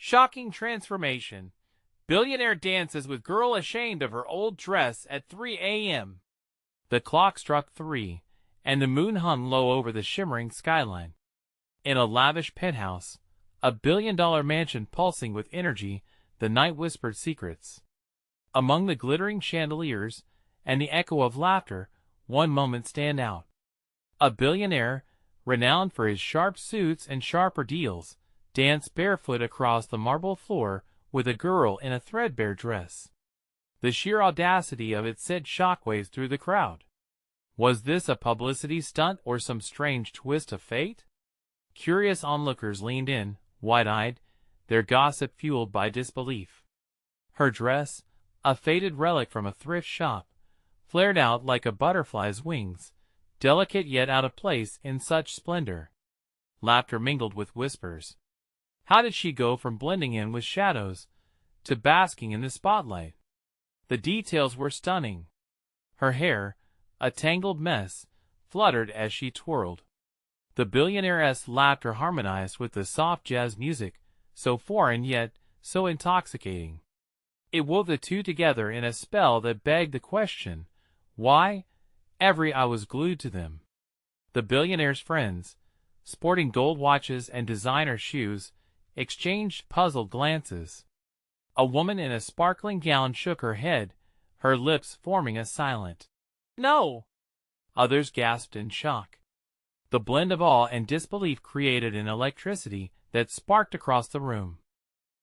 Shocking transformation. Billionaire dances with girl ashamed of her old dress at 3 a.m. The clock struck 3, and the moon hung low over the shimmering skyline. In a lavish penthouse, a billion-dollar mansion pulsing with energy, the night whispered secrets. Among the glittering chandeliers and the echo of laughter, one moment stand out. A billionaire, renowned for his sharp suits and sharper deals, danced barefoot across the marble floor with a girl in a threadbare dress. The sheer audacity of it sent shockwaves through the crowd. Was this a publicity stunt or some strange twist of fate? Curious onlookers leaned in, wide-eyed, their gossip fueled by disbelief. Her dress, a faded relic from a thrift shop, flared out like a butterfly's wings, delicate yet out of place in such splendor. Laughter mingled with whispers. How did she go from blending in with shadows to basking in the spotlight? The details were stunning. Her hair, a tangled mess, fluttered as she twirled. The billionaire's laughter harmonized with the soft jazz music, so foreign yet so intoxicating. It wove the two together in a spell that begged the question, why? Every eye was glued to them. The billionaire's friends, sporting gold watches and designer shoes, exchanged puzzled glances. A woman in a sparkling gown shook her head, her lips forming a silent "No." Others gasped in shock. The blend of awe and disbelief created an electricity that sparked across the room.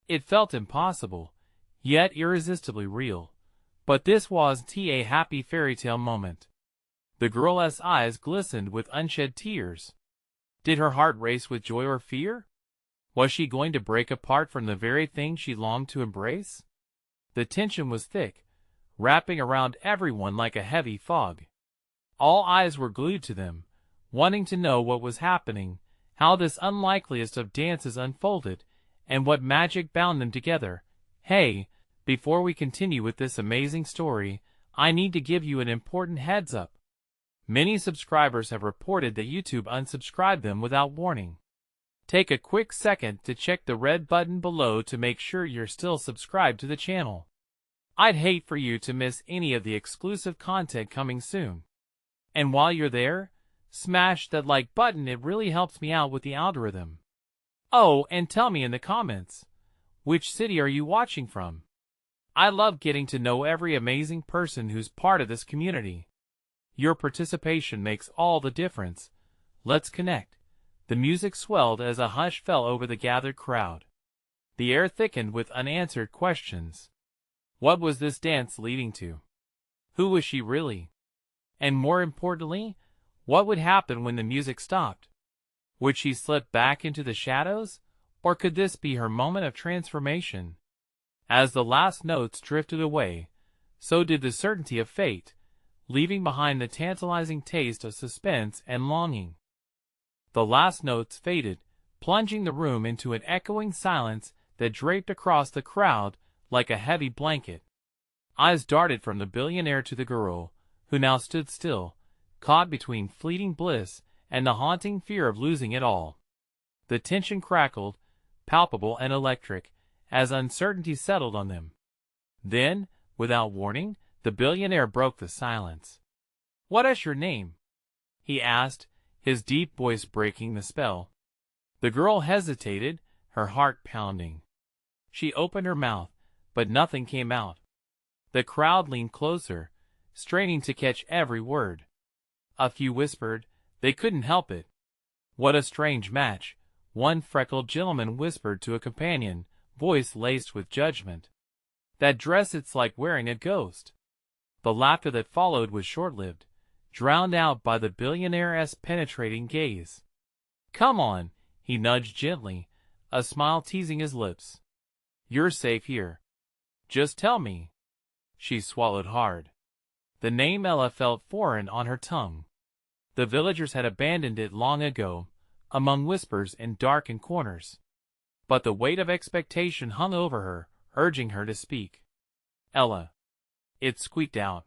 It felt impossible, yet irresistibly real. But this was a happy fairy tale moment. The girl's eyes glistened with unshed tears. Did her heart race with joy or fear? Was she going to break apart from the very thing she longed to embrace? The tension was thick, wrapping around everyone like a heavy fog. All eyes were glued to them, wanting to know what was happening, how this unlikeliest of dances unfolded, and what magic bound them together. Hey, before we continue with this amazing story, I need to give you an important heads up. Many subscribers have reported that YouTube unsubscribed them without warning. Take a quick second to check the red button below to make sure you're still subscribed to the channel. I'd hate for you to miss any of the exclusive content coming soon. And while you're there, smash that like button, it really helps me out with the algorithm. Oh, and tell me in the comments, which city are you watching from? I love getting to know every amazing person who's part of this community. Your participation makes all the difference. Let's connect. The music swelled as a hush fell over the gathered crowd. The air thickened with unanswered questions. What was this dance leading to? Who was she really? And more importantly, what would happen when the music stopped? Would she slip back into the shadows, or could this be her moment of transformation? As the last notes drifted away, so did the certainty of fate, leaving behind the tantalizing taste of suspense and longing. The last notes faded, plunging the room into an echoing silence that draped across the crowd like a heavy blanket. Eyes darted from the billionaire to the girl, who now stood still, caught between fleeting bliss and the haunting fear of losing it all. The tension crackled, palpable and electric, as uncertainty settled on them. Then, without warning, the billionaire broke the silence. "What is your name?" he asked, his deep voice breaking the spell. The girl hesitated, her heart pounding. She opened her mouth, but nothing came out. The crowd leaned closer, straining to catch every word. A few whispered, they couldn't help it. "What a strange match," one freckled gentleman whispered to a companion, voice laced with judgment. "That dress, it's like wearing a ghost." The laughter that followed was short-lived, drowned out by the billionaire's penetrating gaze. "Come on," he nudged gently, a smile teasing his lips. "You're safe here. Just tell me." She swallowed hard. The name Ella felt foreign on her tongue. The villagers had abandoned it long ago, among whispers in darkened corners. But the weight of expectation hung over her, urging her to speak. "Ella." It squeaked out.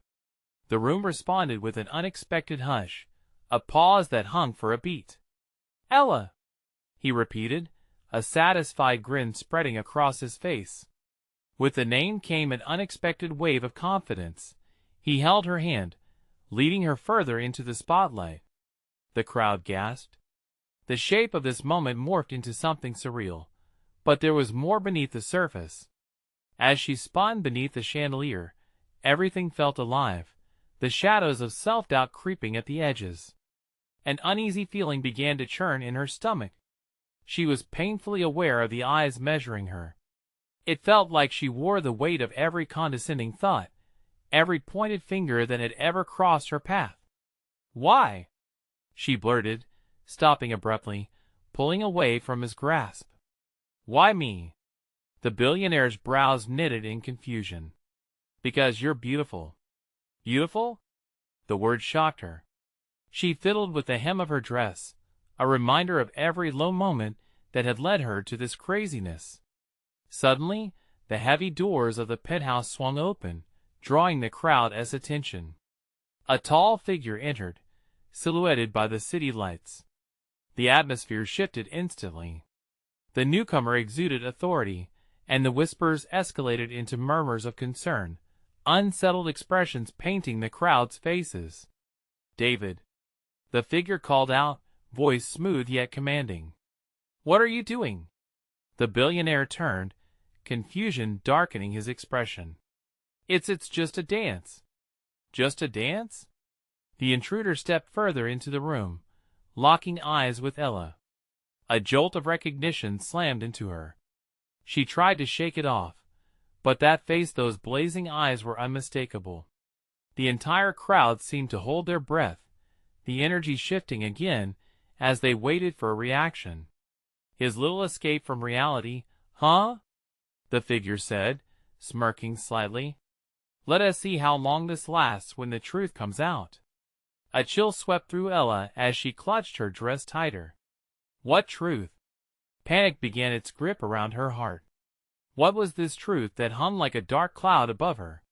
The room responded with an unexpected hush, a pause that hung for a beat. "Ella," he repeated, a satisfied grin spreading across his face. With the name came an unexpected wave of confidence. He held her hand, leading her further into the spotlight. The crowd gasped. The shape of this moment morphed into something surreal, but there was more beneath the surface. As she spun beneath the chandelier, everything felt alive, the shadows of self-doubt creeping at the edges. An uneasy feeling began to churn in her stomach. She was painfully aware of the eyes measuring her. It felt like she wore the weight of every condescending thought, every pointed finger that had ever crossed her path. "Why?" she blurted, stopping abruptly, pulling away from his grasp. "Why me?" The billionaire's brows knitted in confusion. "Because you're beautiful." "Beautiful?" The word shocked her. She fiddled with the hem of her dress, a reminder of every low moment that had led her to this craziness. Suddenly, the heavy doors of the penthouse swung open, drawing the crowd's attention. A tall figure entered, silhouetted by the city lights. The atmosphere shifted instantly. The newcomer exuded authority, and the whispers escalated into murmurs of concern, unsettled expressions painting the crowd's faces. "David," the figure called out, voice smooth yet commanding. "What are you doing?" The billionaire turned, confusion darkening his expression. It's just a dance." "Just a dance?" The intruder stepped further into the room, locking eyes with Ella. A jolt of recognition slammed into her. She tried to shake it off, but that face, those blazing eyes were unmistakable. The entire crowd seemed to hold their breath, the energy shifting again as they waited for a reaction. "His little escape from reality, huh?" the figure said, smirking slightly. "Let us see how long this lasts when the truth comes out." A chill swept through Ella as she clutched her dress tighter. What truth? Panic began its grip around her heart. What was this truth that hung like a dark cloud above her?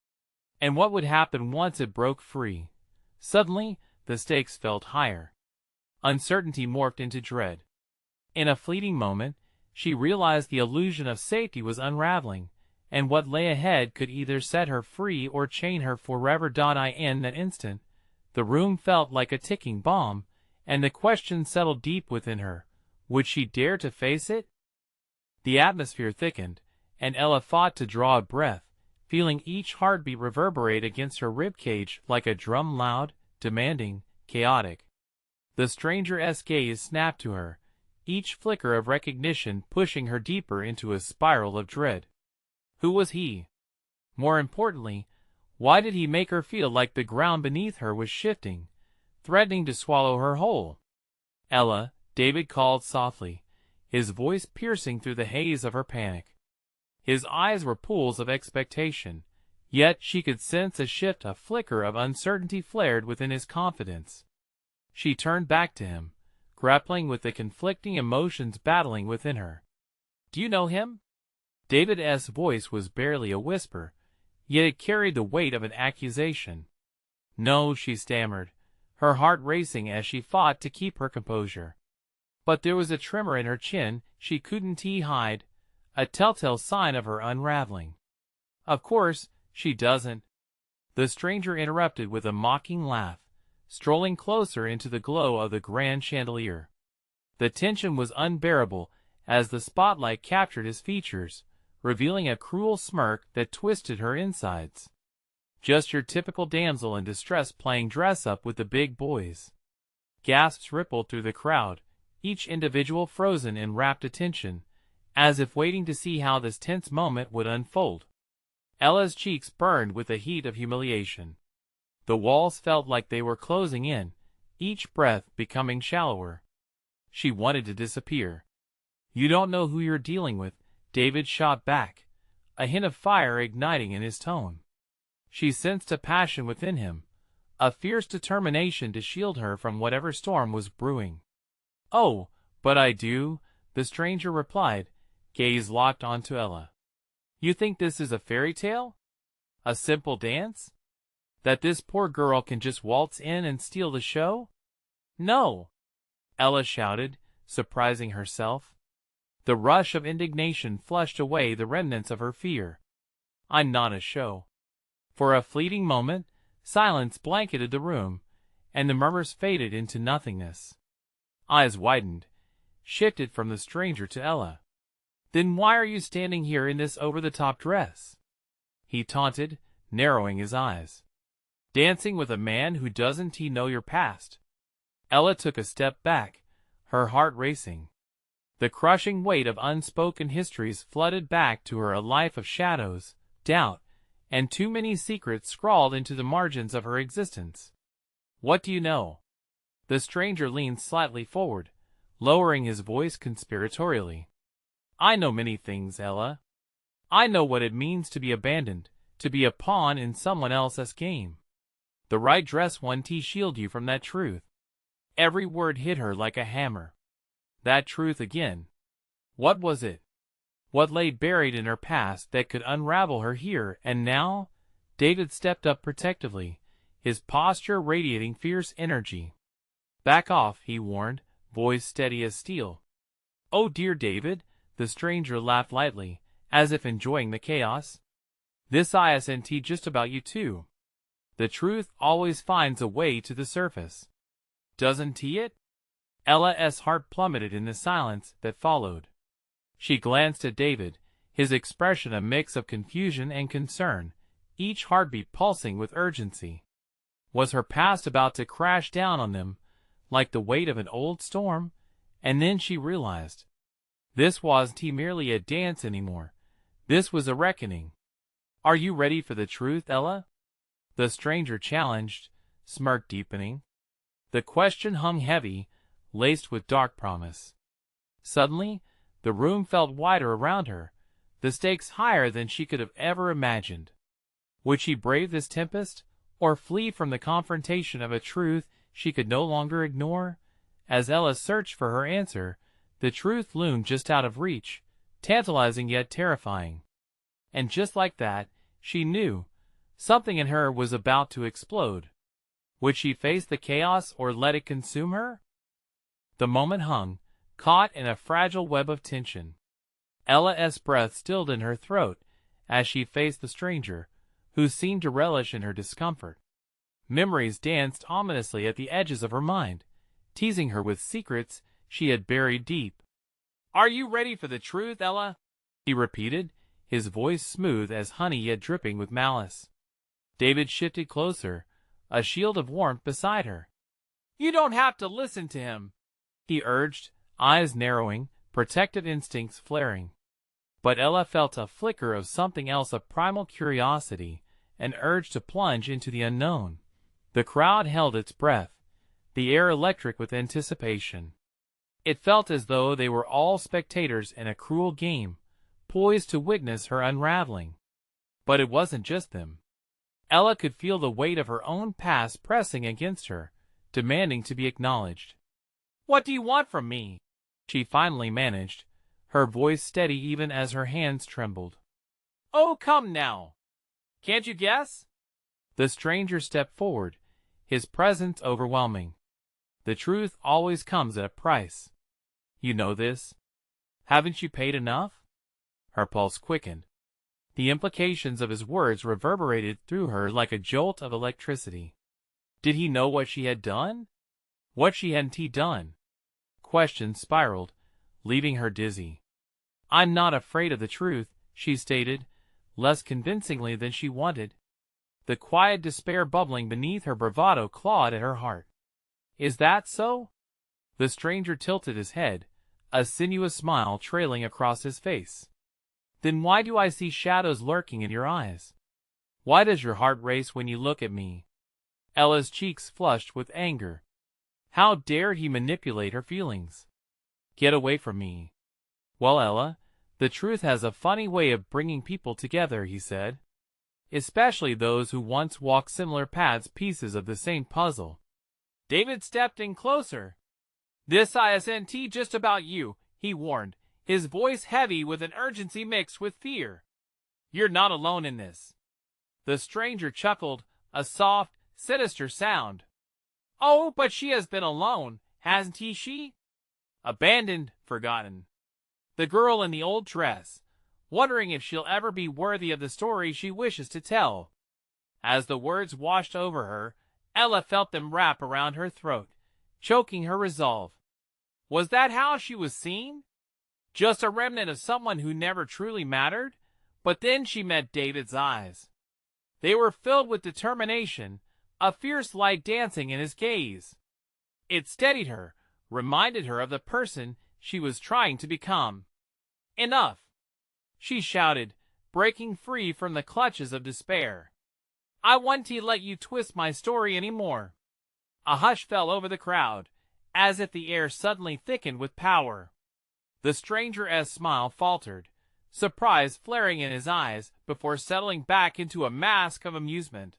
And what would happen once it broke free? Suddenly, the stakes felt higher. Uncertainty morphed into dread. In a fleeting moment, she realized the illusion of safety was unraveling, and what lay ahead could either set her free or chain her forever. In that instant, the room felt like a ticking bomb, and the question settled deep within her. Would she dare to face it? The atmosphere thickened, and Ella fought to draw a breath, feeling each heartbeat reverberate against her ribcage like a drum, loud, demanding, chaotic. The stranger's gaze snapped to her, each flicker of recognition pushing her deeper into a spiral of dread. Who was he? More importantly, why did he make her feel like the ground beneath her was shifting, threatening to swallow her whole? "Ella," David called softly, his voice piercing through the haze of her panic. His eyes were pools of expectation, yet she could sense a shift, a flicker of uncertainty flared within his confidence. She turned back to him, grappling with the conflicting emotions battling within her. "Do you know him?" David's voice was barely a whisper, yet it carried the weight of an accusation. "No," she stammered, her heart racing as she fought to keep her composure. But there was a tremor in her chin she couldn't hide, a telltale sign of her unraveling. "Of course, she doesn't," the stranger interrupted with a mocking laugh, strolling closer into the glow of the grand chandelier. The tension was unbearable as the spotlight captured his features, revealing a cruel smirk that twisted her insides. "Just your typical damsel in distress playing dress-up with the big boys." Gasps rippled through the crowd, each individual frozen in rapt attention, as if waiting to see how this tense moment would unfold. Ella's cheeks burned with the heat of humiliation. The walls felt like they were closing in, each breath becoming shallower. She wanted to disappear. "You don't know who you're dealing with," David shot back, a hint of fire igniting in his tone. She sensed a passion within him, a fierce determination to shield her from whatever storm was brewing. "Oh, but I do," the stranger replied, gaze locked onto Ella. "You think this is a fairy tale? A simple dance? That this poor girl can just waltz in and steal the show?" "No!" Ella shouted, surprising herself. The rush of indignation flushed away the remnants of her fear. "I'm not a show." For a fleeting moment, silence blanketed the room, and the murmurs faded into nothingness. Eyes widened, shifted from the stranger to Ella. "Then why are you standing here in this over-the-top dress?" he taunted, narrowing his eyes. "Dancing with a man who doesn't know your past?" Ella took a step back, her heart racing. The crushing weight of unspoken histories flooded back to her, a life of shadows, doubt, and too many secrets scrawled into the margins of her existence. "What do you know?" The stranger leaned slightly forward, lowering his voice conspiratorially. "I know many things, Ella. I know what it means to be abandoned, to be a pawn in someone else's game. The right dress won't shield you from that truth." Every word hit her like a hammer. That truth again. What was it? What lay buried in her past that could unravel her here and now? David stepped up protectively, his posture radiating fierce energy. "Back off," he warned, voice steady as steel. "Oh dear, David," the stranger laughed lightly, as if enjoying the chaos. "This isn't just about you too. The truth always finds a way to the surface. Doesn't it?" Ella's heart plummeted in the silence that followed. She glanced at David, his expression a mix of confusion and concern, each heartbeat pulsing with urgency. Was her past about to crash down on them, like the weight of an old storm? And then she realized. This wasn't merely a dance anymore. This was a reckoning. "Are you ready for the truth, Ella?" the stranger challenged, smirk deepening. The question hung heavy, laced with dark promise. Suddenly, the room felt wider around her, the stakes higher than she could have ever imagined. Would she brave this tempest, or flee from the confrontation of a truth she could no longer ignore? As Ella searched for her answer, the truth loomed just out of reach, tantalizing yet terrifying. And just like that, she knew, something in her was about to explode. Would she face the chaos or let it consume her? The moment hung, caught in a fragile web of tension. Ella's breath stilled in her throat as she faced the stranger, who seemed to relish in her discomfort. Memories danced ominously at the edges of her mind, teasing her with secrets she had buried deep. "Are you ready for the truth, Ella?" he repeated, his voice smooth as honey yet dripping with malice. David shifted closer, a shield of warmth beside her. "You don't have to listen to him," he urged, eyes narrowing, protective instincts flaring. But Ella felt a flicker of something else, a primal curiosity, an urge to plunge into the unknown. The crowd held its breath, the air electric with anticipation. It felt as though they were all spectators in a cruel game, poised to witness her unraveling. But it wasn't just them. Ella could feel the weight of her own past pressing against her, demanding to be acknowledged. "What do you want from me?" she finally managed, her voice steady even as her hands trembled. "Oh, come now. Can't you guess?" The stranger stepped forward, his presence overwhelming. "The truth always comes at a price. You know this. Haven't you paid enough?" Her pulse quickened. The implications of his words reverberated through her like a jolt of electricity. Did he know what she had done? What she hadn't done? Questions spiraled, leaving her dizzy. "I'm not afraid of the truth," she stated, less convincingly than she wanted. The quiet despair bubbling beneath her bravado clawed at her heart. "Is that so?" The stranger tilted his head, a sinuous smile trailing across his face. "Then why do I see shadows lurking in your eyes? Why does your heart race when you look at me?" Ella's cheeks flushed with anger. How dared he manipulate her feelings? "Get away from me." "Well, Ella, the truth has a funny way of bringing people together," he said. "Especially those who once walked similar paths, pieces of the same puzzle." David stepped in closer. "This isn't just about you," he warned, his voice heavy with an urgency mixed with fear. "You're not alone in this." The stranger chuckled, a soft, sinister sound. "Oh, but she has been alone, hasn't she? Abandoned, forgotten." the girl in the old dress, wondering if she'll ever be worthy of the story she wishes to tell. As the words washed over her, Ella felt them wrap around her throat, choking her resolve. Was that how she was seen? Just a remnant of someone who never truly mattered? But then she met David's eyes. They were filled with determination, a fierce light dancing in his gaze. It steadied her, reminded her of the person she was trying to become. Enough! She shouted, breaking free from the clutches of despair. I won't let you twist my story anymore. A hush fell over the crowd, as if the air suddenly thickened with power. The stranger's smile faltered, surprise flaring in his eyes before settling back into a mask of amusement.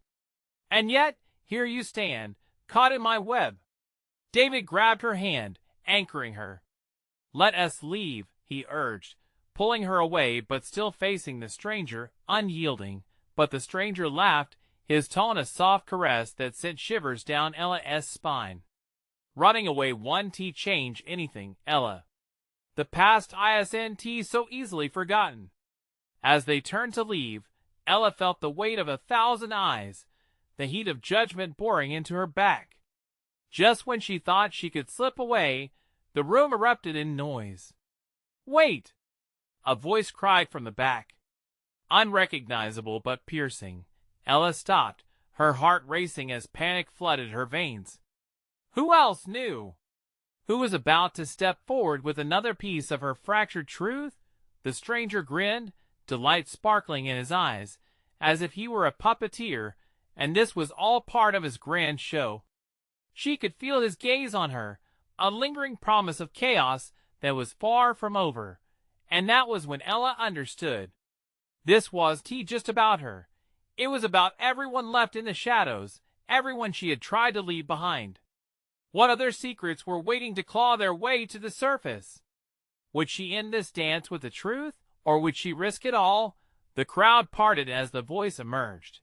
And yet, here you stand, caught in my web. David grabbed her hand, anchoring her. Let us leave, he urged, pulling her away but still facing the stranger, unyielding. But the stranger laughed, his tone a soft caress that sent shivers down Ella's spine. Running away won't change anything, Ella. The past isn't so easily forgotten. As they turned to leave, Ella felt the weight of 1,000 eyes, the heat of judgment boring into her back. Just when she thought she could slip away, the room erupted in noise. Wait! A voice cried from the back. Unrecognizable but piercing, Ella stopped, her heart racing as panic flooded her veins. Who else knew? Who was about to step forward with another piece of her fractured truth? The stranger grinned, delight sparkling in his eyes, as if he were a puppeteer, and this was all part of his grand show. She could feel his gaze on her, a lingering promise of chaos that was far from over, and that was when Ella understood. This wasn't just about her. It was about everyone left in the shadows, everyone she had tried to leave behind. What other secrets were waiting to claw their way to the surface? Would she end this dance with the truth, or would she risk it all? The crowd parted as the voice emerged.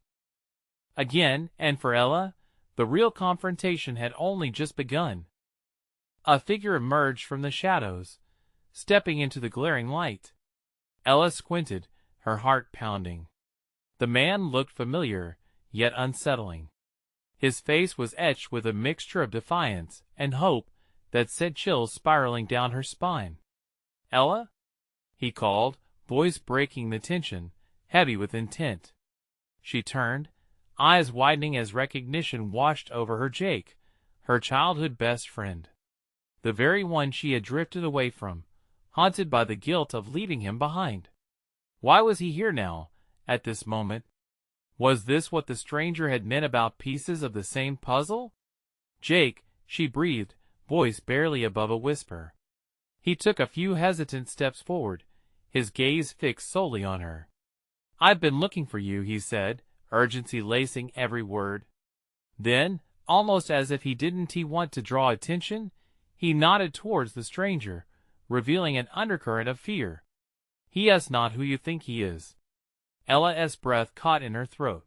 Again, and for Ella, the real confrontation had only just begun. A figure emerged from the shadows, stepping into the glaring light. Ella squinted, her heart pounding. The man looked familiar, yet unsettling. His face was etched with a mixture of defiance and hope that sent chills spiraling down her spine. Ella? He called, voice breaking the tension, heavy with intent. She turned, eyes widening as recognition washed over her. Jake, her childhood best friend. The very one she had drifted away from, haunted by the guilt of leaving him behind. Why was he here now, at this moment? Was this what the stranger had meant about pieces of the same puzzle? Jake, she breathed, voice barely above a whisper. He took a few hesitant steps forward, his gaze fixed solely on her. I've been looking for you, he said, urgency lacing every word. Then, almost as if he didn't want to draw attention, he nodded towards the stranger, revealing an undercurrent of fear. He is not who you think he is. Ella's breath caught in her throat.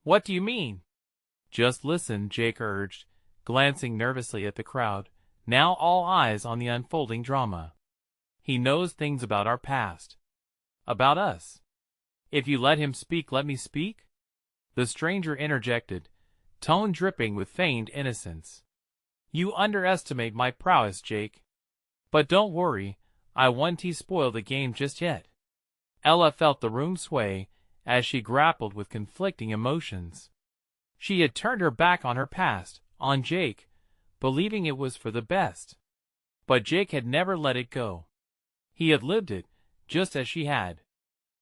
What do you mean? Just listen, Jake urged, glancing nervously at the crowd, now all eyes on the unfolding drama. He knows things about our past. About us. If you let him speak, let me speak? The stranger interjected, tone dripping with feigned innocence. You underestimate my prowess, Jake. But don't worry, I won't spoil the game just yet. Ella felt the room sway as she grappled with conflicting emotions. She had turned her back on her past, on Jake, believing it was for the best. But Jake had never let it go. He had lived it, just as she had.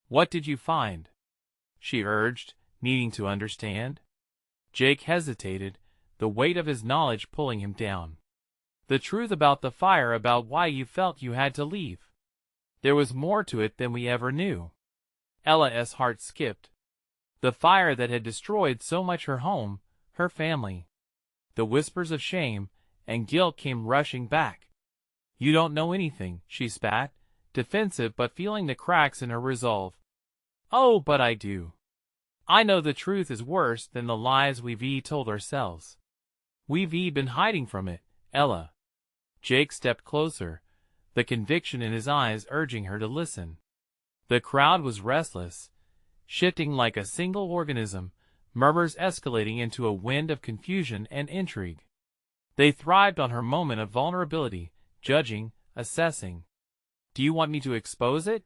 What did you find? She urged, needing to understand. Jake hesitated, the weight of his knowledge pulling him down. The truth about the fire, about why you felt you had to leave. There was more to it than we ever knew. Ella's heart skipped. The fire that had destroyed so much, her home, her family. The whispers of shame and guilt came rushing back. You don't know anything, she spat, defensive but feeling the cracks in her resolve. Oh, but I do. I know the truth is worse than the lies we've told ourselves. We've been hiding from it, Ella. Jake stepped closer, the conviction in his eyes urging her to listen. The crowd was restless, shifting like a single organism, murmurs escalating into a wind of confusion and intrigue. They thrived on her moment of vulnerability, judging, assessing. "Do you want me to expose it?"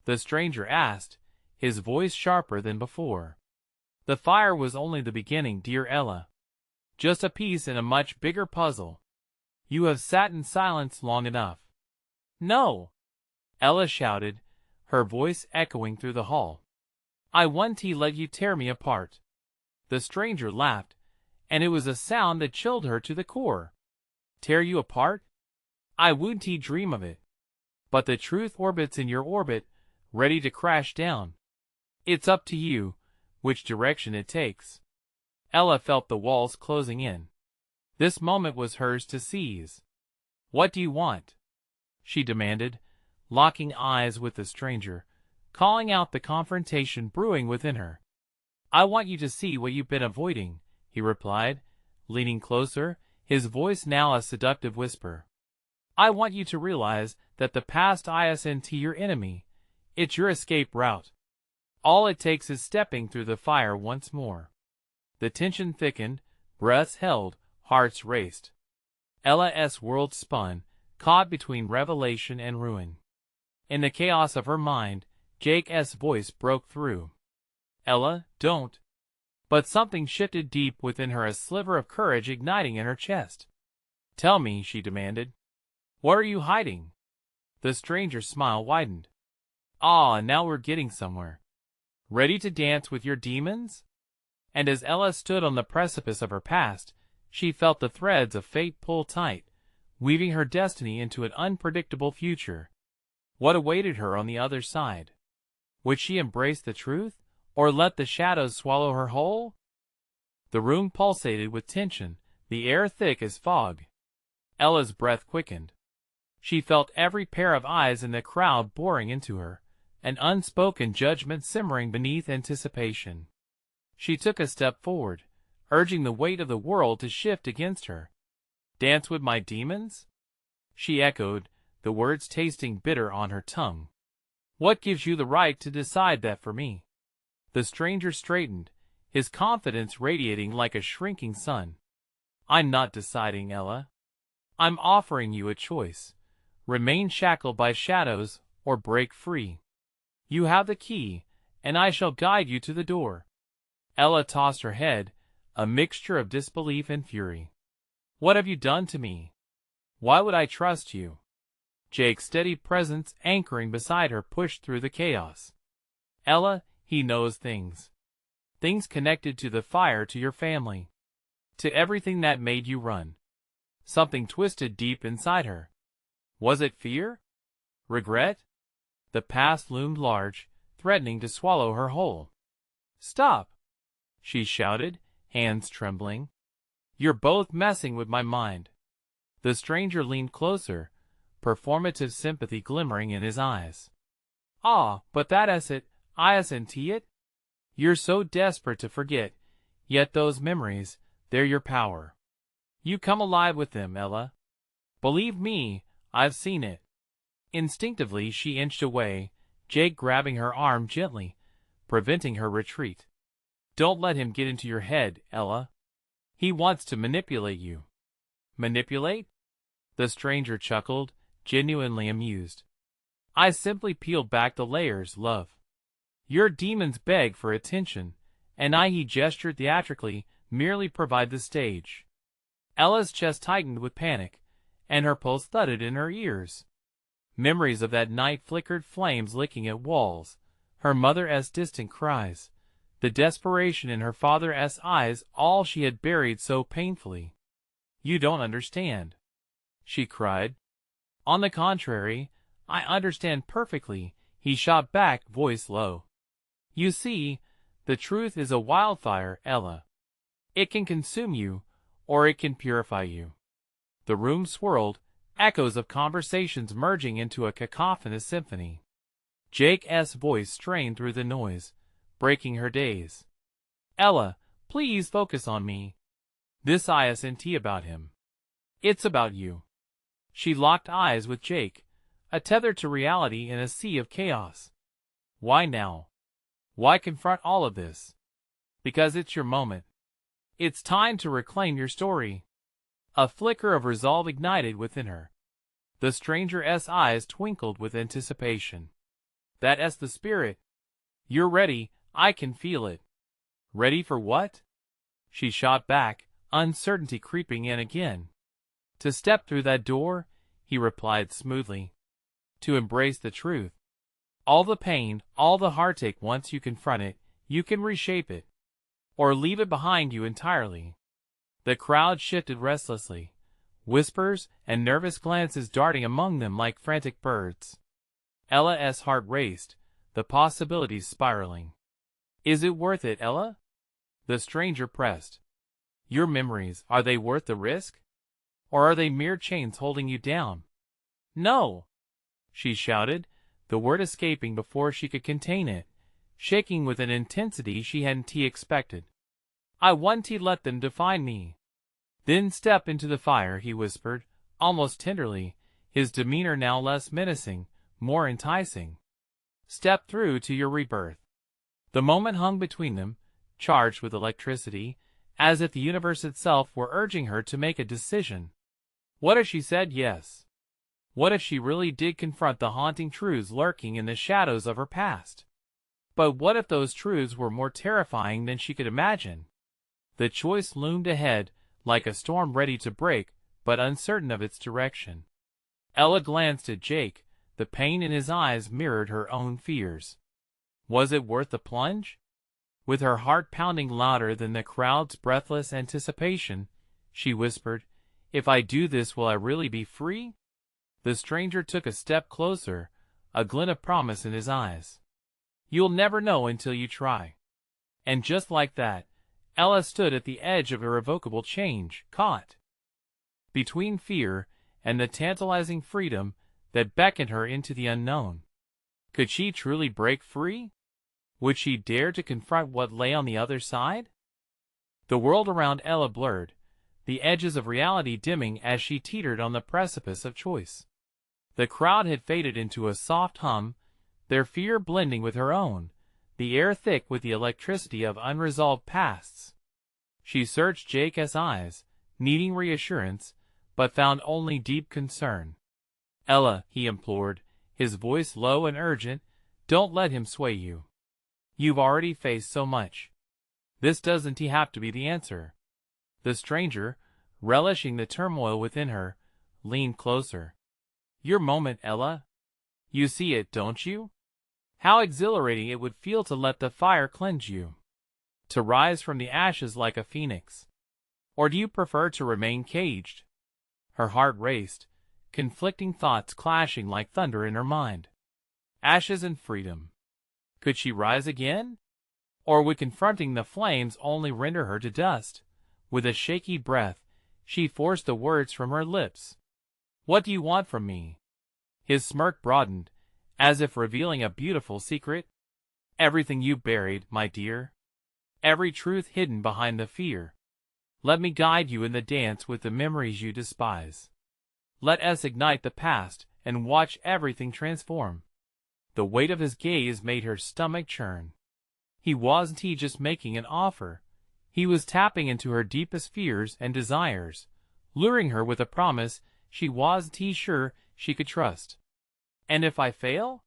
the stranger asked, his voice sharper than before. "The fire was only the beginning, dear Ella. Just a piece in a much bigger puzzle. You have sat in silence long enough." "No!" Ella shouted, her voice echoing through the hall. "I won't let you tear me apart." The stranger laughed, and it was a sound that chilled her to the core. "Tear you apart? I wouldn't dream of it. But the truth orbits in your orbit, ready to crash down. It's up to you which direction it takes." Ella felt the walls closing in. This moment was hers to seize. "What do you want?" she demanded, locking eyes with the stranger, calling out the confrontation brewing within her. "I want you to see what you've been avoiding," he replied, leaning closer, his voice now a seductive whisper. "I want you to realize that the past isn't your enemy. It's your escape route. All it takes is stepping through the fire once more." The tension thickened, breaths held, hearts raced. Ella's world spun, caught between revelation and ruin. In the chaos of her mind, Jake's voice broke through. "Ella, don't." But something shifted deep within her, a sliver of courage igniting in her chest. "Tell me," she demanded. "What are you hiding?" The stranger's smile widened. "Ah, now we're getting somewhere. Ready to dance with your demons?" And as Ella stood on the precipice of her past, she felt the threads of fate pull tight, weaving her destiny into an unpredictable future. What awaited her on the other side? Would she embrace the truth, or let the shadows swallow her whole? The room pulsated with tension, the air thick as fog. Ella's breath quickened. She felt every pair of eyes in the crowd boring into her, an unspoken judgment simmering beneath anticipation. She took a step forward, urging the weight of the world to shift against her. "Dance with my demons?" she echoed, the words tasting bitter on her tongue. "What gives you the right to decide that for me?" The stranger straightened, his confidence radiating like a shrinking sun. "I'm not deciding, Ella. I'm offering you a choice. Remain shackled by shadows, or break free. You have the key, and I shall guide you to the door." Ella tossed her head, a mixture of disbelief and fury. "What have you done to me? Why would I trust you?" Jake's steady presence anchoring beside her pushed through the chaos. "Ella, he knows things. Things connected to the fire, to your family. To everything that made you run." Something twisted deep inside her. Was it fear? Regret? The past loomed large, threatening to swallow her whole. "Stop!" she shouted, hands trembling. "You're both messing with my mind." The stranger leaned closer, performative sympathy glimmering in his eyes. "Ah, but that isn't it? You're so desperate to forget, yet those memories, they're your power. You come alive with them, Ella. Believe me, I've seen it." Instinctively she inched away, Jake grabbing her arm gently, preventing her retreat. "Don't let him get into your head, Ella. He wants to manipulate you." "Manipulate?" The stranger chuckled, genuinely amused. "I simply peeled back the layers, love. Your demons beg for attention, and he gestured theatrically, merely provide the stage." Ella's chest tightened with panic, and her pulse thudded in her ears. Memories of that night flickered flames licking at walls, her mother's distant cries, the desperation in her father's eyes, all she had buried so painfully. "You don't understand," she cried. "On the contrary, I understand perfectly," he shot back, voice low. "You see, the truth is a wildfire, Ella. It can consume you, or it can purify you." The room swirled, echoes of conversations merging into a cacophonous symphony. Jake's voice strained through the noise, breaking her daze. "Ella, please focus on me. This isn't about him. It's about you." She locked eyes with Jake, a tether to reality in a sea of chaos. Why now? Why confront all of this? Because it's your moment. It's time to reclaim your story. A flicker of resolve ignited within her. The stranger's eyes twinkled with anticipation. That's the spirit. You're ready, I can feel it. Ready for what? She shot back, uncertainty creeping in again. To step through that door, he replied smoothly. To embrace the truth. All the pain, all the heartache, once you confront it, you can reshape it. Or leave it behind you entirely. The crowd shifted restlessly, whispers and nervous glances darting among them like frantic birds. Ella's heart raced, the possibilities spiraling. Is it worth it, Ella? The stranger pressed. Your memories, are they worth the risk? Or are they mere chains holding you down? No! She shouted, the word escaping before she could contain it, shaking with an intensity she hadn't expected. I want to let them define me. Then step into the fire, he whispered, almost tenderly, his demeanor now less menacing, more enticing. Step through to your rebirth. The moment hung between them, charged with electricity, as if the universe itself were urging her to make a decision. What if she said yes? What if she really did confront the haunting truths lurking in the shadows of her past? But what if those truths were more terrifying than she could imagine? The choice loomed ahead, like a storm ready to break, but uncertain of its direction. Ella glanced at Jake, the pain in his eyes mirrored her own fears. Was it worth the plunge? With her heart pounding louder than the crowd's breathless anticipation, she whispered, If I do this, will I really be free? The stranger took a step closer, a glint of promise in his eyes. You'll never know until you try. And just like that, Ella stood at the edge of irrevocable change, caught between fear and the tantalizing freedom that beckoned her into the unknown. Could she truly break free? Would she dare to confront what lay on the other side? The world around Ella blurred, the edges of reality dimming as she teetered on the precipice of choice. The crowd had faded into a soft hum, their fear blending with her own, the air thick with the electricity of unresolved pasts. She searched Jake's eyes, needing reassurance, but found only deep concern. Ella, he implored, his voice low and urgent, don't let him sway you. You've already faced so much. This doesn't have to be the answer. The stranger, relishing the turmoil within her, leaned closer. Your moment, Ella. You see it, don't you? How exhilarating it would feel to let the fire cleanse you. To rise from the ashes like a phoenix. Or do you prefer to remain caged? Her heart raced, conflicting thoughts clashing like thunder in her mind. Ashes and freedom. Could she rise again? Or would confronting the flames only render her to dust? With a shaky breath, she forced the words from her lips. What do you want from me? His smirk broadened, as if revealing a beautiful secret. Everything you buried, my dear. Every truth hidden behind the fear. Let me guide you in the dance with the memories you despise. Let us ignite the past and watch everything transform. The weight of his gaze made her stomach churn. He wasn't just making an offer. He was tapping into her deepest fears and desires, luring her with a promise she wasn't sure she could trust. And if I fail?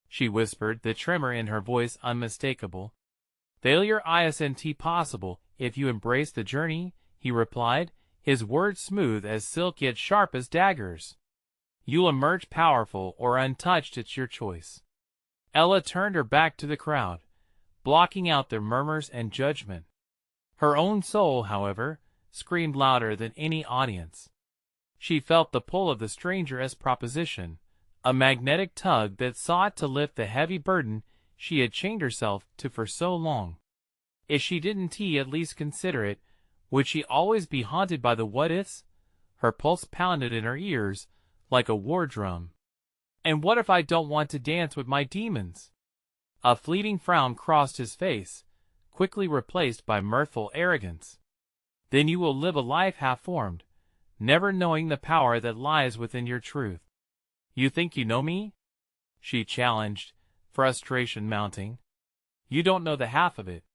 She whispered, the tremor in her voice unmistakable. Failure isn't possible if you embrace the journey, he replied, his words smooth as silk yet sharp as daggers. You'll emerge powerful or untouched, it's your choice. Ella turned her back to the crowd, blocking out their murmurs and judgment. Her own soul, however, screamed louder than any audience. She felt the pull of the stranger's proposition, a magnetic tug that sought to lift the heavy burden she had chained herself to for so long. If she didn't at least consider it, would she always be haunted by the what-ifs? Her pulse pounded in her ears like a war drum. And what if I don't want to dance with my demons? A fleeting frown crossed his face, quickly replaced by mirthful arrogance. Then you will live a life half-formed, never knowing the power that lies within your truth. You think you know me? She challenged, frustration mounting. You don't know the half of it.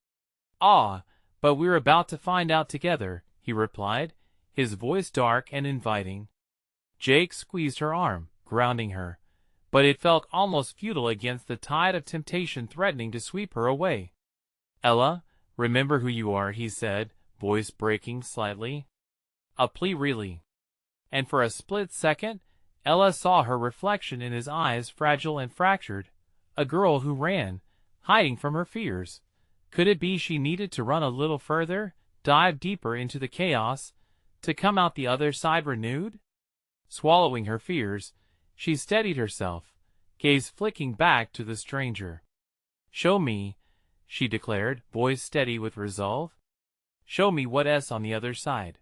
Ah, but we're about to find out together, he replied, his voice dark and inviting. Jake squeezed her arm, grounding her, but it felt almost futile against the tide of temptation threatening to sweep her away. Ella, remember who you are, he said, voice breaking slightly. A plea really. And for a split second, Ella saw her reflection in his eyes, fragile and fractured, a girl who ran, hiding from her fears. Could it be she needed to run a little further, dive deeper into the chaos, to come out the other side renewed? Swallowing her fears, she steadied herself, gaze flicking back to the stranger. Show me, she declared, voice steady with resolve. Show me what's on the other side.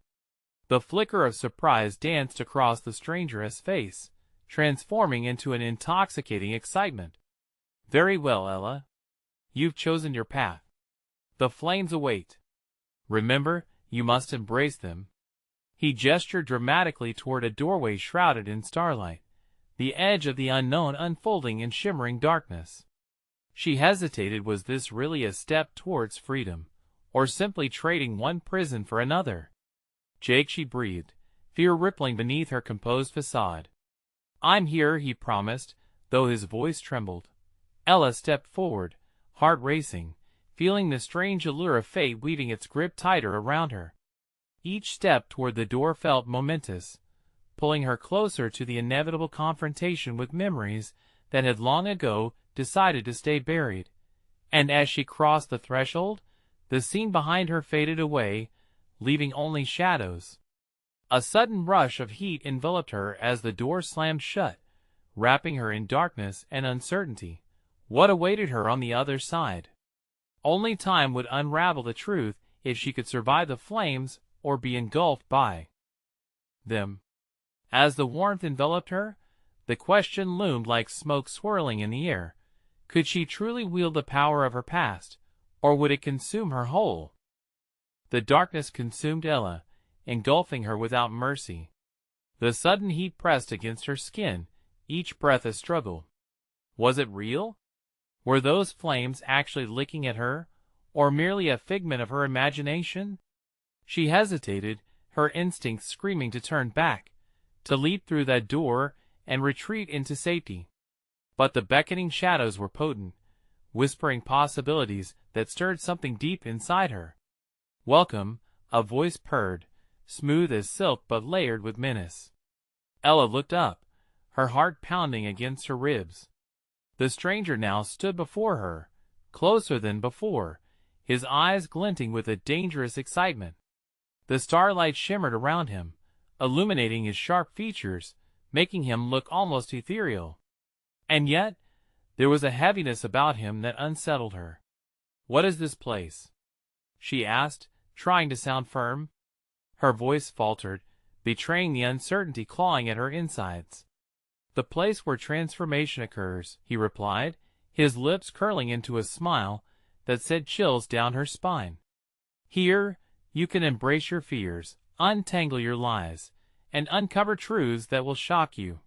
The flicker of surprise danced across the stranger's face, transforming into an intoxicating excitement. Very well, Ella. You've chosen your path. The flames await. Remember, you must embrace them. He gestured dramatically toward a doorway shrouded in starlight, the edge of the unknown unfolding in shimmering darkness. She hesitated. Was this really a step towards freedom, or simply trading one prison for another? Jake, she breathed, fear rippling beneath her composed facade. I'm here, he promised, though his voice trembled. Ella stepped forward, heart racing, feeling the strange allure of fate weaving its grip tighter around her. Each step toward the door felt momentous, pulling her closer to the inevitable confrontation with memories that had long ago decided to stay buried. And as she crossed the threshold, the scene behind her faded away, leaving only shadows. A sudden rush of heat enveloped her as the door slammed shut, wrapping her in darkness and uncertainty. What awaited her on the other side? Only time would unravel the truth, if she could survive the flames or be engulfed by them. As the warmth enveloped her, the question loomed like smoke swirling in the air. Could she truly wield the power of her past, or would it consume her whole? The darkness consumed Ella, engulfing her without mercy. The sudden heat pressed against her skin, each breath a struggle. Was it real? Were those flames actually licking at her, or merely a figment of her imagination? She hesitated, her instincts screaming to turn back, to leap through that door and retreat into safety. But the beckoning shadows were potent, whispering possibilities that stirred something deep inside her. Welcome, a voice purred, smooth as silk but layered with menace. Ella looked up, her heart pounding against her ribs. The stranger now stood before her, closer than before, his eyes glinting with a dangerous excitement. The starlight shimmered around him, illuminating his sharp features, making him look almost ethereal. And yet, there was a heaviness about him that unsettled her. "What is this place?" she asked, trying to sound firm. Her voice faltered, betraying the uncertainty clawing at her insides. "The place where transformation occurs," he replied, his lips curling into a smile that sent chills down her spine. "Here, you can embrace your fears, untangle your lies, and uncover truths that will shock you."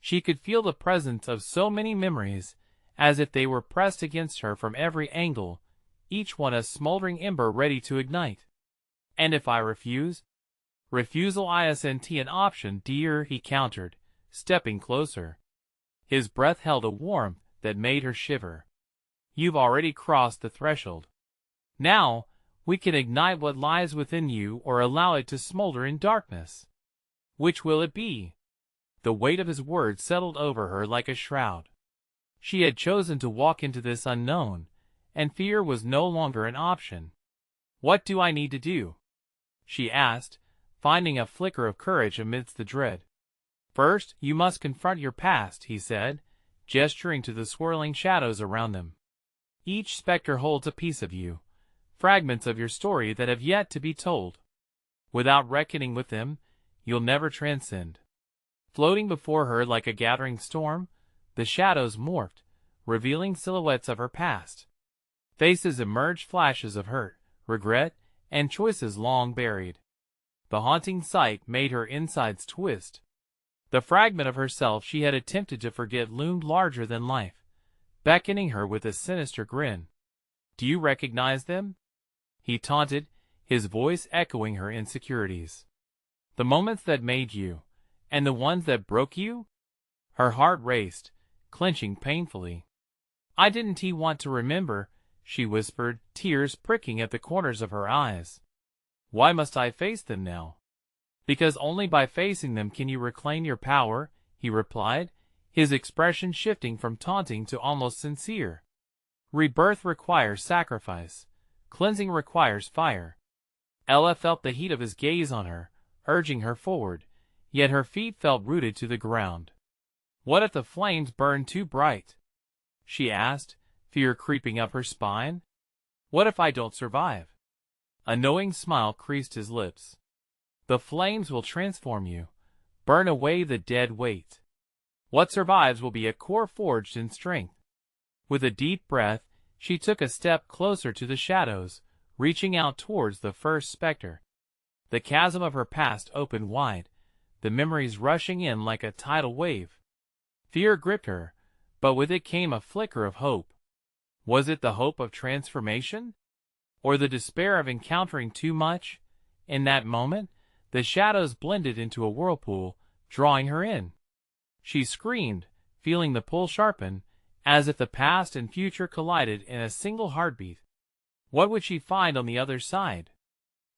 She could feel the presence of so many memories, as if they were pressed against her from every angle, each one a smoldering ember ready to ignite. "And if I refuse?" "Refusal isn't an option, dear," he countered, stepping closer. His breath held a warmth that made her shiver. "You've already crossed the threshold. Now, we can ignite what lies within you or allow it to smolder in darkness. Which will it be?" The weight of his words settled over her like a shroud. She had chosen to walk into this unknown, and fear was no longer an option. "What do I need to do?" she asked, finding a flicker of courage amidst the dread. "First, you must confront your past," he said, gesturing to the swirling shadows around them. "Each specter holds a piece of you, fragments of your story that have yet to be told. Without reckoning with them, you'll never transcend." Floating before her like a gathering storm, the shadows morphed, revealing silhouettes of her past. Faces emerged, flashes of hurt, regret, and choices long buried. The haunting sight made her insides twist. The fragment of herself she had attempted to forget loomed larger than life, beckoning her with a sinister grin. "Do you recognize them?" he taunted, his voice echoing her insecurities. "The moments that made you, and the ones that broke you?" Her heart raced, clenching painfully. "I didn't want to remember," she whispered, tears pricking at the corners of her eyes. "Why must I face them now?" "Because only by facing them can you reclaim your power," he replied, his expression shifting from taunting to almost sincere. "Rebirth requires sacrifice. Cleansing requires fire." Ella felt the heat of his gaze on her, urging her forward, yet her feet felt rooted to the ground. "What if the flames burn too bright?" she asked, fear creeping up her spine. "What if I don't survive?" A knowing smile creased his lips. "The flames will transform you, burn away the dead weight. What survives will be a core forged in strength." With a deep breath, she took a step closer to the shadows, reaching out towards the first specter. The chasm of her past opened wide, the memories rushing in like a tidal wave. Fear gripped her, but with it came a flicker of hope. Was it the hope of transformation? Or the despair of encountering too much? In that moment, the shadows blended into a whirlpool, drawing her in. She screamed, feeling the pull sharpen, as if the past and future collided in a single heartbeat. What would she find on the other side?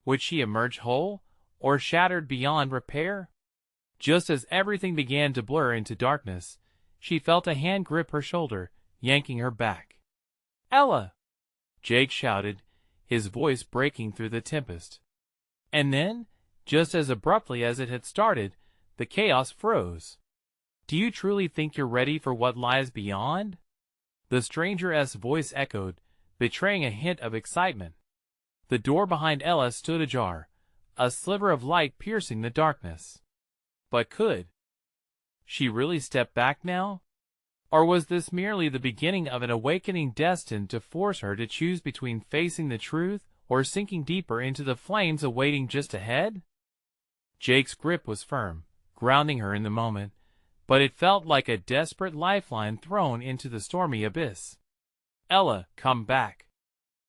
Would she emerge whole, or shattered beyond repair? Just as everything began to blur into darkness, she felt a hand grip her shoulder, yanking her back. "Ella!" Jake shouted, his voice breaking through the tempest. And then, just as abruptly as it had started, the chaos froze. "Do you truly think you're ready for what lies beyond?" The stranger's voice echoed, betraying a hint of excitement. The door behind Ella stood ajar, a sliver of light piercing the darkness. But could she really step back now? Or was this merely the beginning of an awakening destined to force her to choose between facing the truth or sinking deeper into the flames awaiting just ahead? Jake's grip was firm, grounding her in the moment, but it felt like a desperate lifeline thrown into the stormy abyss. "Ella, come back,"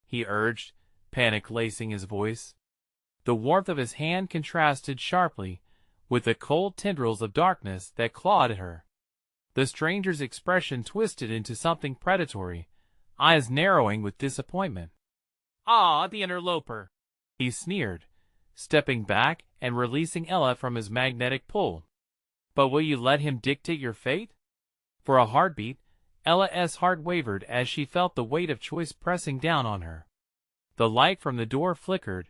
he urged, panic lacing his voice. The warmth of his hand contrasted sharply with the cold tendrils of darkness that clawed at her. The stranger's expression twisted into something predatory, eyes narrowing with disappointment. "Ah, the interloper!" he sneered, stepping back and releasing Ella from his magnetic pull. "But will you let him dictate your fate?" For a heartbeat, Ella's heart wavered as she felt the weight of choice pressing down on her. The light from the door flickered,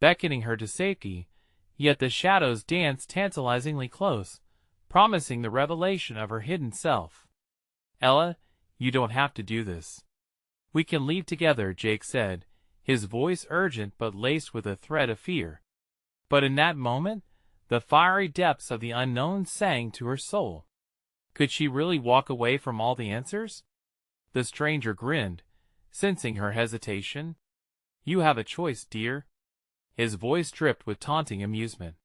beckoning her to safety, yet the shadows danced tantalizingly close, promising the revelation of her hidden self. "Ella, you don't have to do this. We can leave together," Jake said, his voice urgent but laced with a thread of fear. But in that moment, the fiery depths of the unknown sang to her soul. Could she really walk away from all the answers? The stranger grinned, sensing her hesitation. "You have a choice, dear." His voice dripped with taunting amusement.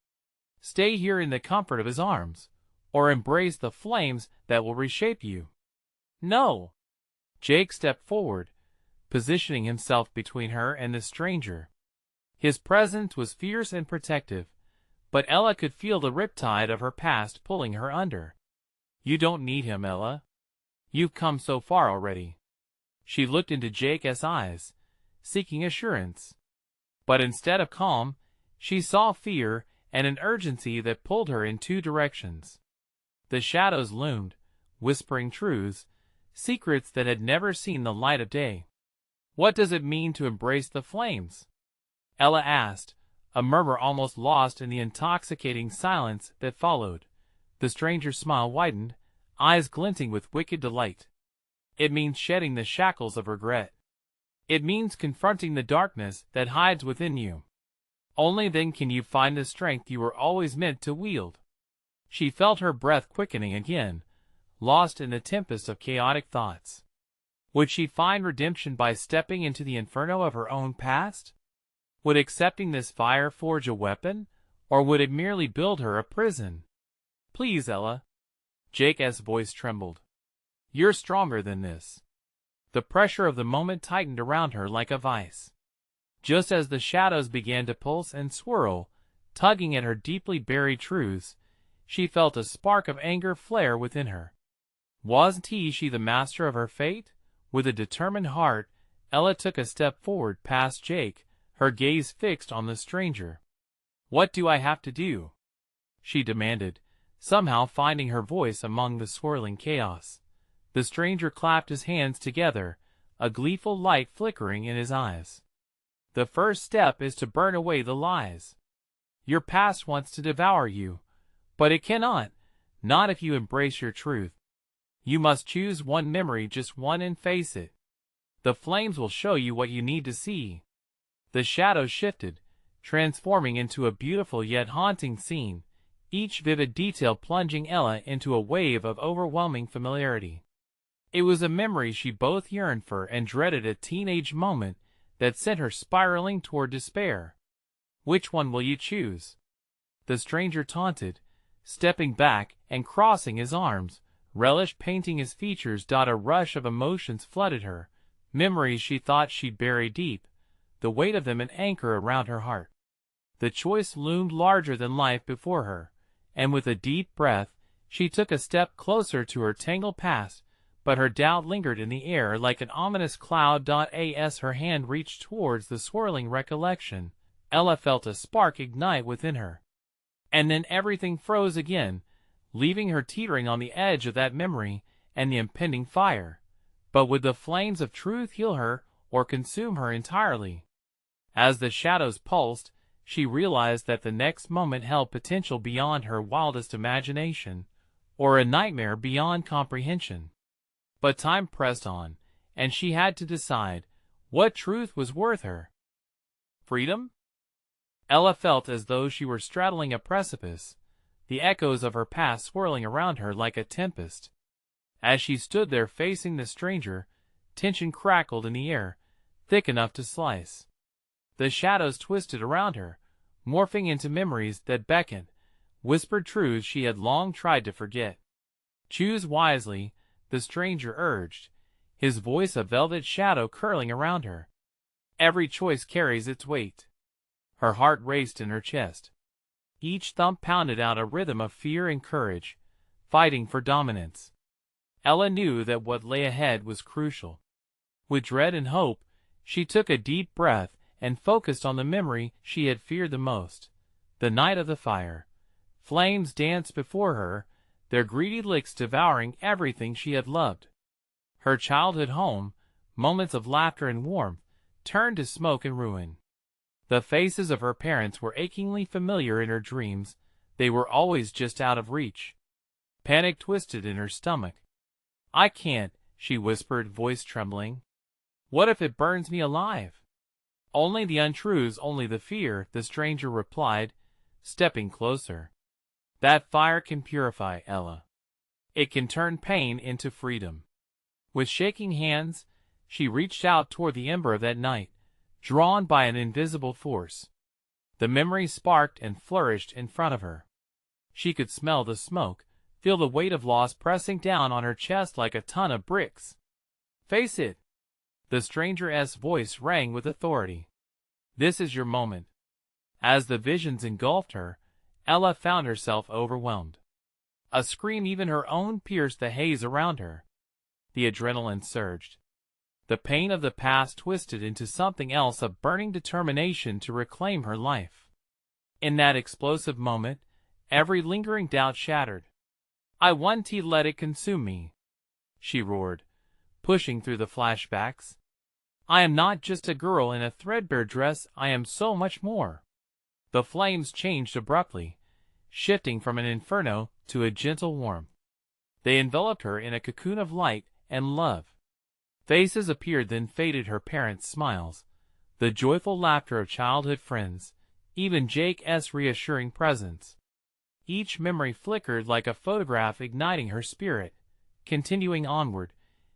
"Stay here in the comfort of his arms, or embrace the flames that will reshape you." "No!" Jake stepped forward, positioning himself between her and the stranger. His presence was fierce and protective, but Ella could feel the riptide of her past pulling her under. "You don't need him, Ella. You've come so far already." She looked into Jake's eyes, seeking assurance. But instead of calm, she saw fear and an urgency that pulled her in two directions. The shadows loomed, whispering truths, secrets that had never seen the light of day. "What does it mean to embrace the flames?" Ella asked, a murmur almost lost in the intoxicating silence that followed. The stranger's smile widened, eyes glinting with wicked delight. "It means shedding the shackles of regret. It means confronting the darkness that hides within you. Only then can you find the strength you were always meant to wield." She felt her breath quickening again, lost in the tempest of chaotic thoughts. Would she find redemption by stepping into the inferno of her own past? Would accepting this fire forge a weapon, or would it merely build her a prison? Please, Ella. Jake's voice trembled. You're stronger than this. The pressure of the moment tightened around her like a vice. Just as the shadows began to pulse and swirl, tugging at her deeply buried truths, she felt a spark of anger flare within her. Wasn't she the master of her fate? With a determined heart, Ella took a step forward past Jake, her gaze fixed on the stranger. What do I have to do? She demanded, somehow finding her voice among the swirling chaos. The stranger clapped his hands together, a gleeful light flickering in his eyes. The first step is to burn away the lies. Your past wants to devour you, but it cannot, not if you embrace your truth. You must choose one memory, just one, and face it. The flames will show you what you need to see. The shadows shifted, transforming into a beautiful yet haunting scene, each vivid detail plunging Ella into a wave of overwhelming familiarity. It was a memory she both yearned for and dreaded, a teenage moment that sent her spiraling toward despair. Which one will you choose? The stranger taunted, stepping back and crossing his arms, relish painting his features. A rush of emotions flooded her, memories she thought she'd bury deep, the weight of them an anchor around her heart. The choice loomed larger than life before her, and with a deep breath, she took a step closer to her tangled past, but her doubt lingered in the air like an ominous cloud. As her hand reached towards the swirling recollection, Ella felt a spark ignite within her. And then everything froze again, leaving her teetering on the edge of that memory and the impending fire. But would the flames of truth heal her or consume her entirely? As the shadows pulsed, she realized that the next moment held potential beyond her wildest imagination, or a nightmare beyond comprehension. But time pressed on, and she had to decide what truth was worth her. Freedom? Ella felt as though she were straddling a precipice, the echoes of her past swirling around her like a tempest. As she stood there facing the stranger, tension crackled in the air, thick enough to slice. The shadows twisted around her, morphing into memories that beckoned, whispered truths she had long tried to forget. Choose wisely, the stranger urged, his voice a velvet shadow curling around her. Every choice carries its weight. Her heart raced in her chest. Each thump pounded out a rhythm of fear and courage, fighting for dominance. Ella knew that what lay ahead was crucial. With dread and hope, she took a deep breath and focused on the memory she had feared the most, the night of the fire. Flames danced before her, their greedy licks devouring everything she had loved. Her childhood home, moments of laughter and warmth, turned to smoke and ruin. The faces of her parents were achingly familiar in her dreams, they were always just out of reach. Panic twisted in her stomach. I can't, she whispered, voice trembling. What if it burns me alive? Only the untruths, only the fear, the stranger replied, stepping closer. That fire can purify, Ella. It can turn pain into freedom. With shaking hands, she reached out toward the ember of that night, drawn by an invisible force. The memory sparked and flourished in front of her. She could smell the smoke, feel the weight of loss pressing down on her chest like a ton of bricks. Face it. The stranger's voice rang with authority. This is your moment. As the visions engulfed her, Ella found herself overwhelmed. A scream, even her own, pierced the haze around her. The adrenaline surged. The pain of the past twisted into something else, a burning determination to reclaim her life. In that explosive moment, every lingering doubt shattered. I won't let it consume me, she roared, pushing through the flashbacks. I am not just a girl in a threadbare dress, I am so much more. The flames changed abruptly, shifting from an inferno to a gentle warmth. They enveloped her in a cocoon of light and love. Faces appeared, then faded, her parents' smiles, the joyful laughter of childhood friends, even Jake's reassuring presence. Each memory flickered like a photograph, igniting her spirit. Continuing onward,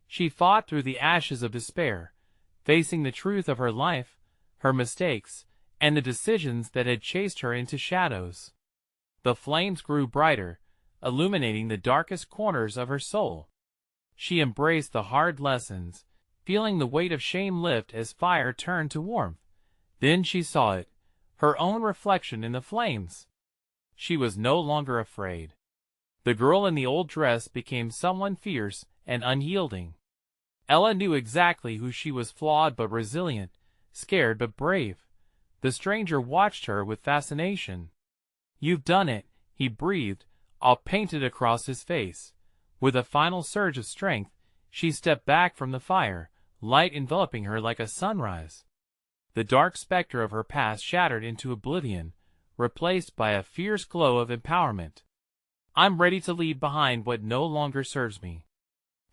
she fought through the ashes of despair, facing the truth of her life, her mistakes, and the decisions that had chased her into shadows. The flames grew brighter, illuminating the darkest corners of her soul. She embraced the hard lessons, feeling the weight of shame lift as fire turned to warmth. Then she saw it, her own reflection in the flames. She was no longer afraid. The girl in the old dress became someone fierce and unyielding. Ella knew exactly who she was, flawed but resilient, scared but brave. The stranger watched her with fascination. "You've done it," he breathed, all painted across his face. With a final surge of strength, she stepped back from the fire, light enveloping her like a sunrise. The dark specter of her past shattered into oblivion, replaced by a fierce glow of empowerment. "I'm ready to leave behind what no longer serves me."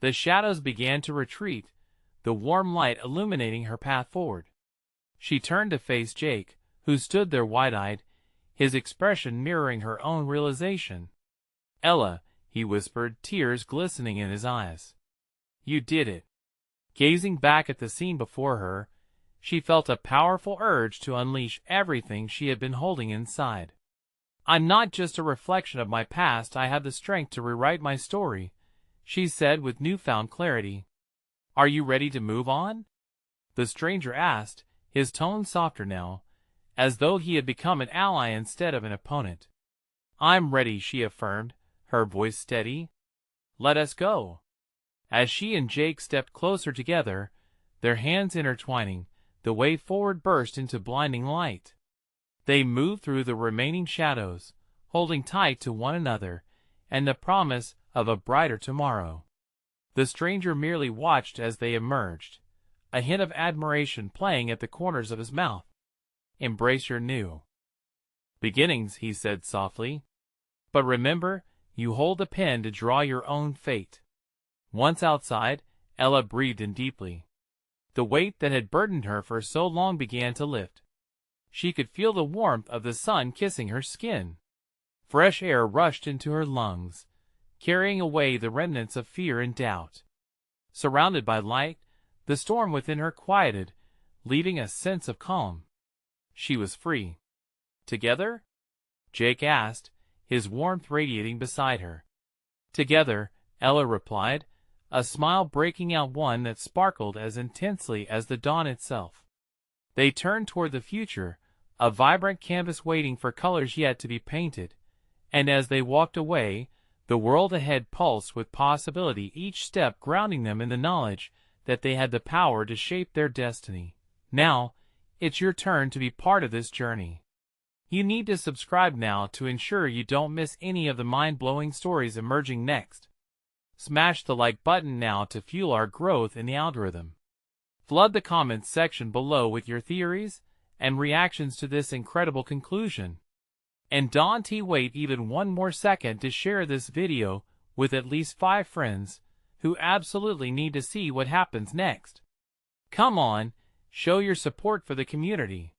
The shadows began to retreat, the warm light illuminating her path forward. She turned to face Jake, who stood there wide-eyed, his expression mirroring her own realization. "Ella," he whispered, tears glistening in his eyes. "You did it." Gazing back at the scene before her, she felt a powerful urge to unleash everything she had been holding inside. "I'm not just a reflection of my past, I have the strength to rewrite my story," she said with newfound clarity. "Are you ready to move on?" the stranger asked, his tone softer now, as though he had become an ally instead of an opponent. "I'm ready," she affirmed, her voice steady. "Let us go." As she and Jake stepped closer together, their hands intertwining, the way forward burst into blinding light. They moved through the remaining shadows, holding tight to one another, and the promise of a brighter tomorrow. The stranger merely watched as they emerged, a hint of admiration playing at the corners of his mouth. "Embrace your new beginnings," he said softly. "But remember, you hold the pen to draw your own fate." Once outside, Ella breathed in deeply. The weight that had burdened her for so long began to lift. She could feel the warmth of the sun kissing her skin. Fresh air rushed into her lungs, carrying away the remnants of fear and doubt. Surrounded by light, the storm within her quieted, leaving a sense of calm. She was free. "Together?" Jake asked, his warmth radiating beside her. "Together," Ella replied, a smile breaking out, one that sparkled as intensely as the dawn itself. They turned toward the future, a vibrant canvas waiting for colors yet to be painted, and as they walked away, the world ahead pulsed with possibility, each step grounding them in the knowledge that they had the power to shape their destiny. Now, it's your turn to be part of this journey. You need to subscribe now to ensure you don't miss any of the mind-blowing stories emerging next. Smash the like button now to fuel our growth in the algorithm. Flood the comments section below with your theories and reactions to this incredible conclusion. And don't wait even one more second to share this video with at least 5 friends who absolutely need to see what happens next. Come on, show your support for the community.